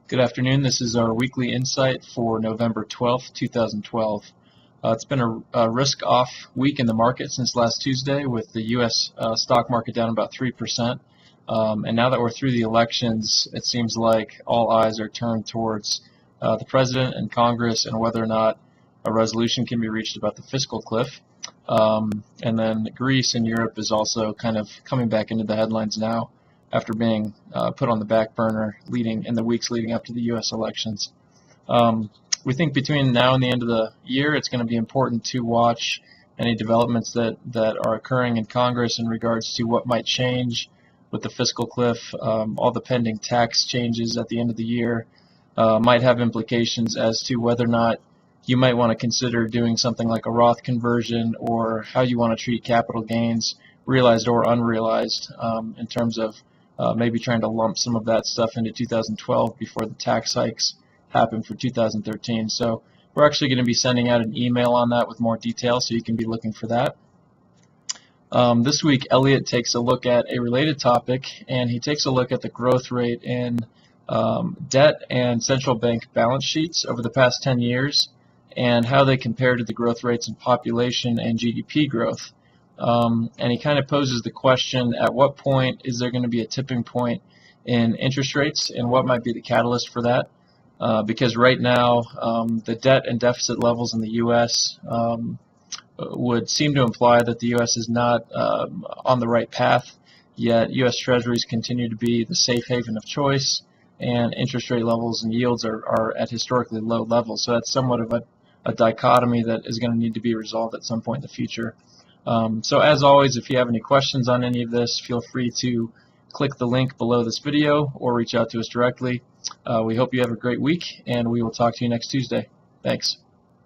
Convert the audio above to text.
Good afternoon. This is our weekly insight for November 12th, 2012. It's been a risk-off week in the market since last Tuesday, with the U.S. Stock market down about 3%. And now that we're through the elections, it seems like all eyes are turned towards the President and Congress and whether or not a resolution can be reached about the fiscal cliff. And then Greece and Europe is also kind of coming back into the headlines now, after being put on the back burner in the weeks leading up to the U.S. elections. We think between now and the end of the year, it's going to be important to watch any developments that are occurring in Congress in regards to what might change with the fiscal cliff. All the pending tax changes at the end of the year might have implications as to whether or not you might want to consider doing something like a Roth conversion, or how you want to treat capital gains, realized or unrealized, in terms of maybe trying to lump some of that stuff into 2012 before the tax hikes happen for 2013. So we're actually going to be sending out an email on that with more details, so you can be looking for that. This week, Elliot takes a look at a related topic, and he takes a look at the growth rate in debt and central bank balance sheets over the past 10 years and how they compare to the growth rates in population and GDP growth. And he kind of poses the question, at what point is there going to be a tipping point in interest rates, and what might be the catalyst for that? Because right now, the debt and deficit levels in the U.S. Would seem to imply that the U.S. is not on the right path, yet U.S. Treasuries continue to be the safe haven of choice, and interest rate levels and yields are at historically low levels. So that's somewhat of a dichotomy that is going to need to be resolved at some point in the future. So as always, if you have any questions on any of this, feel free to click the link below this video or reach out to us directly. We hope you have a great week, and we will talk to you next Tuesday. Thanks.